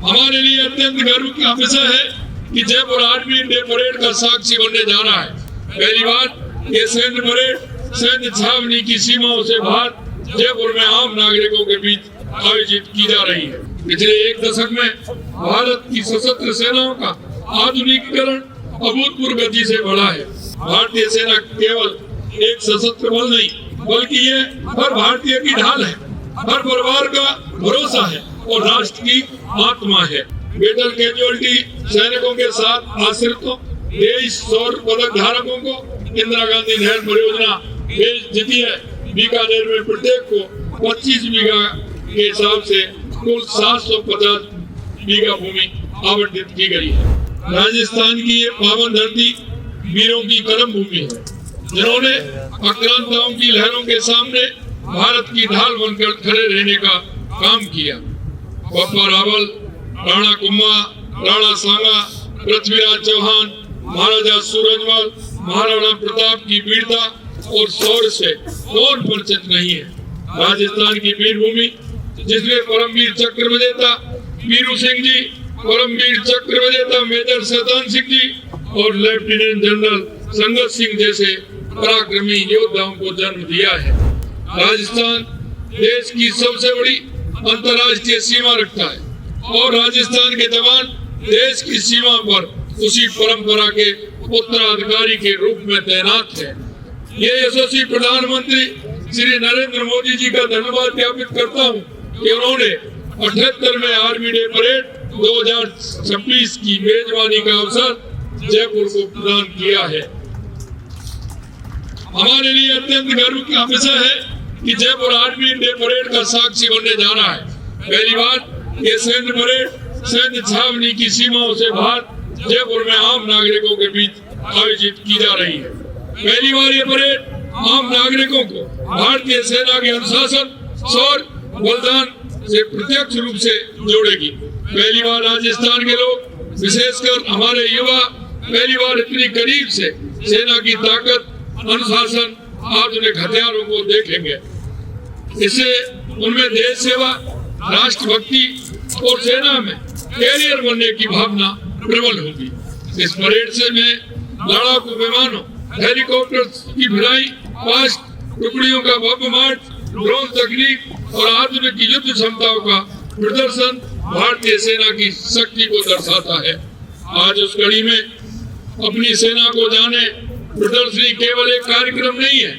हमारे लिए अत्यंत गर्व का विषय है कि जयपुर आर्मी डे परेड का साक्षी बनने जा रहा है। पहली बार ये सैन्य परेड सैन्य छावनी की सीमाओं से बाहर जयपुर में आम नागरिकों के बीच आयोजित की जा रही है। पिछले एक दशक में भारत की सशस्त्र सेनाओं का आधुनिकीकरण अभूतपूर्व गति से बढ़ा है। भारतीय सेना केवल एक सशस्त्र बल नहीं बल्कि ये हर भारतीय की ढाल है, हर परिवार का भरोसा है और राष्ट्र की आत्मा है। मेडल कैजुअलिटी सैनिकों के साथ आश्रितों 2300 पदक धारकों को इंदिरा गांधी नहर परियोजना भेज जीती है। बीकानेर में प्रत्येक को 25 बीघा के हिसाब से कुल 750 बीघा भूमि आवंटित की गई है। राजस्थान की ये पावन धरती वीरों की कर्म भूमि है, जिन्होंने आक्रांताओं की लहरों के सामने भारत की ढाल बनकर खड़े रहने का काम किया। बप्पा रावल, राणा कुंभा, राणा सांगा, पृथ्वीराज चौहान, महाराजा सूरजमल, महाराणा प्रताप की वीरता और शौर्य से कौन परिचित नहीं है। राजस्थान की वीरभूमि जिसमें परमवीर चक्र विजेता वीरू सिंह जी, परमवीर चक्र विजेता मेजर शैतान सिंह जी और लेफ्टिनेंट जनरल संगत सिंह जैसे पराक्रमी योद्धाओं को जन्म दिया है। राजस्थान देश की सबसे बड़ी अंतर्राष्ट्रीय सीमा रखता है और राजस्थान के जवान देश की सीमा पर उसी परंपरा के उत्तराधिकारी के रूप में तैनात है। ये यशस्वी प्रधानमंत्री श्री नरेंद्र मोदी जी का धन्यवाद ज्ञापित करता हूँ कि उन्होंने 78वें आर्मी डे परेड 2026 की मेजबानी का अवसर जयपुर को प्रदान किया है। हमारे लिए अत्यंत गर्व का विषय है कि जयपुर आर्मी डे परेड का साक्षी बनने जा रहा है। पहली बार ये सैन्य परेड सैन्य छावनी की सीमाओं से बाहर जयपुर में आम नागरिकों के बीच आयोजित की जा रही है। पहली बार ये परेड आम नागरिकों को भारतीय सेना के अनुशासन, शौर्य, बलिदान से प्रत्यक्ष रूप से जोड़ेगी। पहली बार राजस्थान के लोग, विशेषकर हमारे युवा, पहली बार इतनी करीब से सेना की ताकत, अनुशासन, आधुनिक हथियारों को देखेंगे। इससे उनमें देश सेवा, राष्ट्रभक्ति और सेना में कैरियर बनने की भावना प्रबल होगी। इस परेड से में लड़ाकू विमानों, हेलीकॉप्टर की भिड़ाई, फास्ट टुकड़ियों का भव्य मार्च, ड्रोन तकनीक और आधुनिक युद्ध क्षमताओं का प्रदर्शन भारतीय सेना की शक्ति को दर्शाता है। आज उस कड़ी में अपनी सेना को जाने प्रदर्शनी केवल एक कार्यक्रम नहीं है,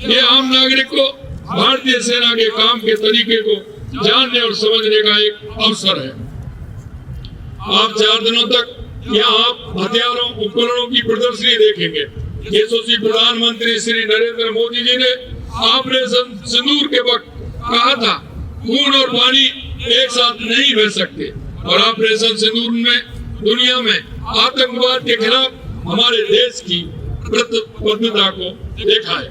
ये आम नागरिक को भारतीय सेना के काम के तरीके को जानने और समझने का एक अवसर है। आप 4 दिनों तक यहाँ हथियारों, उपकरणों की प्रदर्शनी देखेंगे। यशस्वी प्रधानमंत्री श्री नरेंद्र मोदी जी ने ऑपरेशन सिंदूर के वक्त कहा था, खून और पानी एक साथ नहीं बह सकते, और ऑपरेशन सिंदूर में दुनिया में आतंकवाद के खिलाफ हमारे देश की प्रतिबद्धता को देखा है।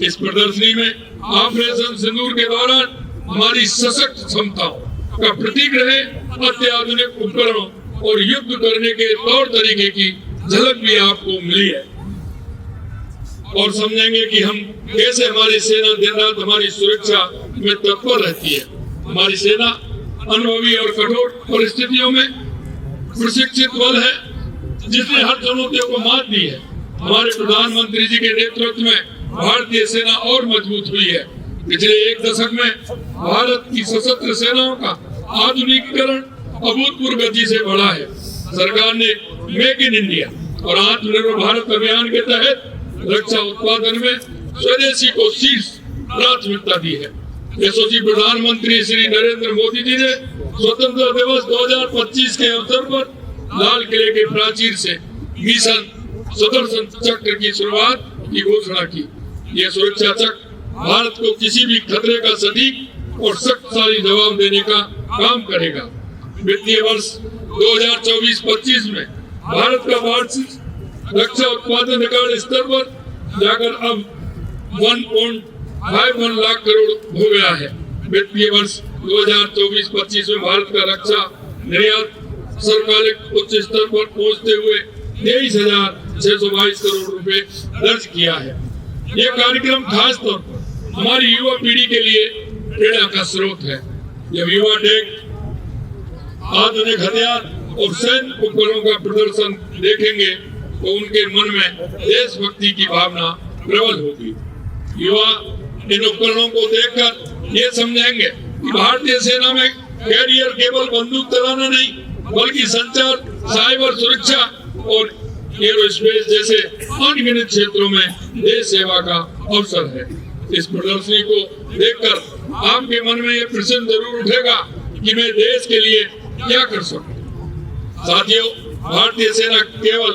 इस प्रदर्शनी में ऑपरेशन सिंदूर के दौरान हमारी सशक्त क्षमताओं का प्रतीक रहे अत्याधुनिक उपकरणों और युद्ध करने के तौर तरीके की झलक भी आपको मिली है, और समझेंगे कि हम कैसे हमारी सेना दिन रात हमारी सुरक्षा में तत्पर रहती है। हमारी सेना अनुभवी और कठोर परिस्थितियों में प्रशिक्षित बल है, जिसने हर चुनौतियों को मात दी है। हमारे प्रधानमंत्री जी के नेतृत्व में भारतीय सेना और मजबूत हुई है। पिछले एक दशक में भारत की सशस्त्र सेनाओं का आधुनिकीकरण अभूतपूर्व गति से बढ़ा है। सरकार ने मेक इन इंडिया और आत्मनिर्भर भारत अभियान के तहत रक्षा उत्पादन में स्वदेशी को शीर्ष प्राथमिकता दी है। यशस्वी प्रधानमंत्री श्री नरेंद्र मोदी जी ने स्वतंत्रता दिवस 2025 के अवसर पर लाल किले के प्राचीर से मिशन सुदर्शन चक्र की शुरुआत की घोषणा की। यह सुरक्षा चक्र भारत को किसी भी खतरे का सटीक और शक्तिशाली जवाब देने का काम करेगा। वित्तीय वर्ष 2024-25 में भारत का वार्षिक रक्षा उत्पादन रिकॉर्ड स्तर पर जाकर अब 1.51 लाख करोड़ हो गया है। वित्तीय वर्ष 2024-25 में भारत का रक्षा निर्यात सर्वकालिक उच्च स्तर पर पहुंचते हुए 23,622 करोड़ रुपए दर्ज किया है। यह कार्यक्रम खास तौर पर हमारी युवा पीढ़ी के लिए प्रेरणा का स्रोत है। जब युवा टेक आधुनिक हथियार और सैन्य उपकरणों का प्रदर्शन देखेंगे तो उनके मन में देशभक्ति की भावना प्रबल होगी। युवा इन उपकरणों को देखकर ये समझेंगे कि भारतीय सेना में कैरियर केवल बंदूक चलाना नहीं, बल्कि संचार, साइबर सुरक्षा और एरोस्पेस जैसे अनगिनत क्षेत्रों में देश सेवा का अवसर है। इस प्रदर्शनी को देखकर आपके मन में ये प्रश्न जरूर उठेगा कि मैं देश के लिए क्या कर सकूं। साथियों, भारतीय सेना केवल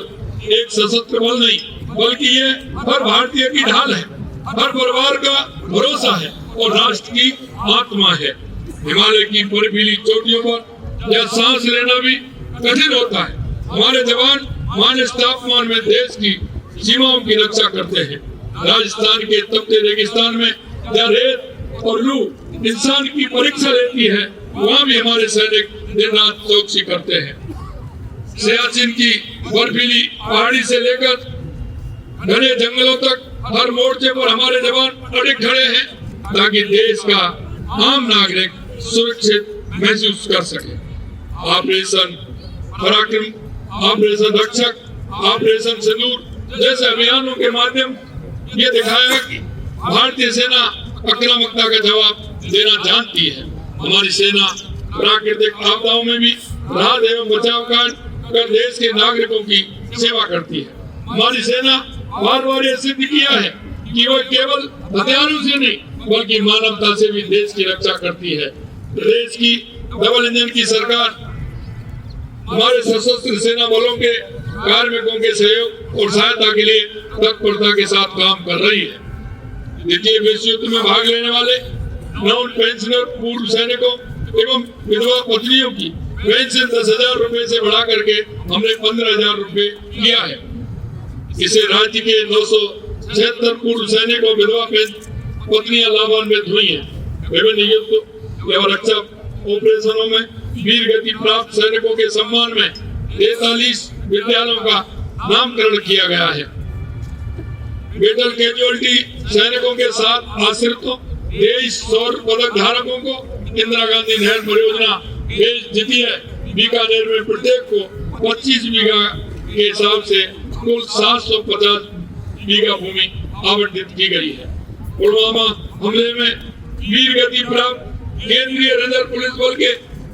एक सशस्त्र बल नहीं, बल्कि ये हर भारतीय की ढाल है, हर परिवार का भरोसा है और राष्ट्र की आत्मा है। हिमालय की बर्फीली चोटियों पर यह सांस लेना भी कठिन होता है। हमारे जवान माइनस तापमान में देश की सीमाओं की रक्षा करते हैं। राजस्थान के तपते रेगिस्तान में जहाँ रेत और लू इंसान की परीक्षा लेती है, वहाँ भी हमारे सैनिक दिन रात चौकसी करते हैं। सियाचिन की बर्फीली पहाड़ी से लेकर घने जंगलों तक हर मोर्चे पर हमारे जवान अड़े खड़े हैं ताकि देश का आम नागरिक सुरक्षित महसूस कर सके। ऑपरेशन पराक्रम, ऑपरेशन रक्षक, ऑपरेशन सिंदूर जैसे अभियानों के माध्यम ये दिखाया कि भारतीय सेना आक्रामकता का जवाब देना जानती है। हमारी सेना प्राकृतिक आपदाओं में भी राहत एवं बचाव कार्य कर देश के नागरिकों की सेवा करती है। हमारी सेना बार बार यह सिद्ध किया है कि वो केवल हथियारों से नहीं, बल्कि मानवता से भी देश की रक्षा करती है। देश की डबल इंजन की सरकार हमारे सशस्त्र सेना बलों के कार्मिकों के सहयोग और सहायता के लिए तत्परता के साथ काम कर रही है। द्वितीय विश्व युद्ध में भाग लेने वाले नॉन पेंशनर पूर्व सैनिकों एवं विधवा पत्नियों की पेंशन 10,000 रुपए से बढ़ा करके हमने 15,000 रुपए किया है। इसे राज्य के 976 पूर्व सैनिकों विधवा पत्नियां लाभान्वित हुई हैं। विभिन्न युद्ध एवं रक्षा ऑपरेशनों में वीर गति प्राप्त सैनिकों के सम्मान में 43 विद्यालयों का नामकरण किया गया है। मेडल कैजुअलिटी सैनिकों के साथ आश्रितों 23 सौर पदक धारकों को इंदिरा गांधी नहर परियोजना भेज जीती है। बीकानेर में प्रत्येक को 25 बीघा के हिसाब से कुल 750 बीघा भूमि आवंटित की गई है। पुलवामा हमले में वीर गति प्राप्त केंद्रीय रिजर्व पुलिस बल के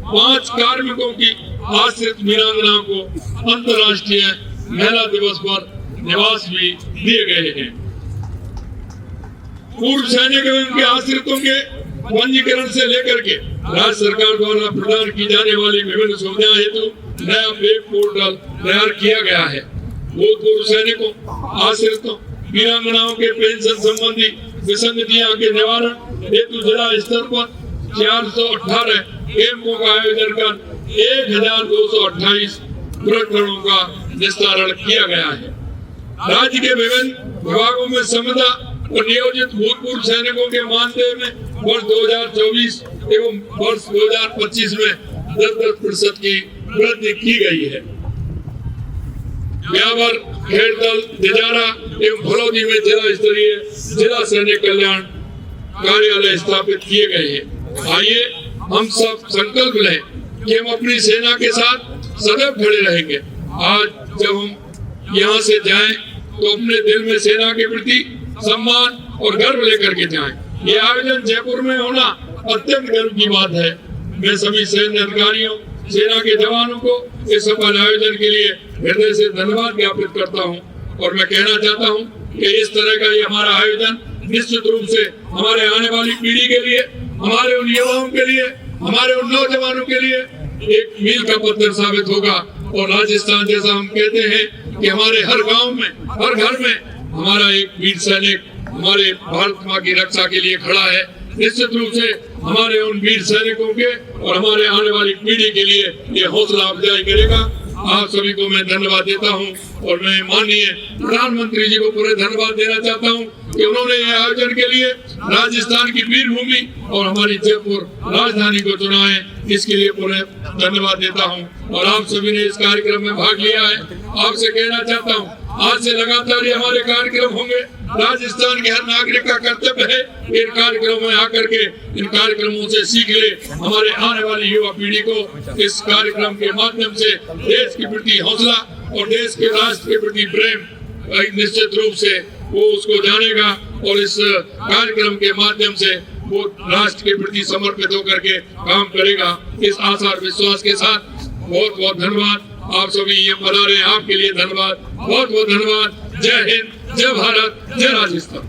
5 कार्मिकों की आश्रित वीरांगनाओं को अंतर्राष्ट्रीय महिला दिवस पर निवास भी दिए गए हैं। पूर्व सैनिक एवं उनके आश्रितों के पंजीकरण से लेकर के राज्य सरकार द्वारा प्रदान की जाने वाली विभिन्न सुविधाएं हेतु नया वेब पोर्टल तैयार किया गया है। भूतपूर्व सैनिकों, आश्रितों, वीरांगनाओं के पेंशन संबंधी विसंगतियों के निवारण हेतु जिला स्तर पर 418 कैंपों का आयोजन कर 1228 प्रकरणों का निस्तारण किया गया है। राज्य के विभिन्न विभागों में संविदा और नियोजित भूतपूर्व सैनिकों के मानदेय में वर्ष 2024 एवं वर्ष 2025 में 10% की वृद्धि की गई है। ब्यावर, खेड़तल, दिजारा एवं फलौदी में जिला स्तरीय जिला सैनिक कल्याण कार्यालय स्थापित किए गए हैं। आइए हम सब संकल्प लें कि हम अपनी सेना के साथ सदैव खड़े रहेंगे। आज जब हम यहाँ से जाएं तो अपने दिल में सेना के प्रति सम्मान और गर्व लेकर के जाएं। ये आयोजन जयपुर में होना अत्यंत गर्व की बात है। मैं सभी सैन्य अधिकारियों, सेना के जवानों को इस सफल आयोजन के लिए हृदय से धन्यवाद ज्ञापित करता हूं और मैं कहना चाहता हूं कि इस तरह का ये हमारा आयोजन निश्चित रूप से हमारे आने वाली पीढ़ी के लिए, हमारे उन युवाओं के लिए, हमारे उन नौजवानों के लिए एक मील का पत्थर साबित होगा। और राजस्थान जैसा हम कहते हैं कि हमारे हर गांव में, हर घर में हमारा एक वीर सैनिक हमारे भारत माँ की रक्षा के लिए खड़ा है। निश्चित रूप से हमारे उन वीर सैनिकों के और हमारे आने वाली पीढ़ी के लिए ये हौसला अफजाई करेगा। आप सभी को मैं धन्यवाद देता हूं और मैं माननीय प्रधानमंत्री जी को पूरे धन्यवाद देना चाहता हूं कि उन्होंने यह आयोजन के लिए राजस्थान की वीर भूमि और हमारी जयपुर राजधानी को चुना है। इसके लिए पूरे धन्यवाद देता हूं और आप सभी ने इस कार्यक्रम में भाग लिया है। आपसे कहना चाहता हूं, आज से लगातार ये हमारे कार्यक्रम होंगे। राजस्थान के हर नागरिक का कर्तव्य है इन कार्यक्रमों में आकर के इन कार्यक्रमों से सीख ले। हमारे आने वाली युवा पीढ़ी को इस कार्यक्रम के माध्यम से देश के प्रति हौसला और देश के राष्ट्र के प्रति प्रेम निश्चित रूप से वो उसको जानेगा और इस कार्यक्रम के माध्यम से वो राष्ट्र के प्रति समर्पित होकर के काम करेगा। इस आशा और विश्वास के साथ बहुत बहुत धन्यवाद। आप सभी यहाँ पधारे, आपके लिए धन्यवाद, बहुत बहुत धन्यवाद। जय हिंद, जय भारत, जय राजस्थान।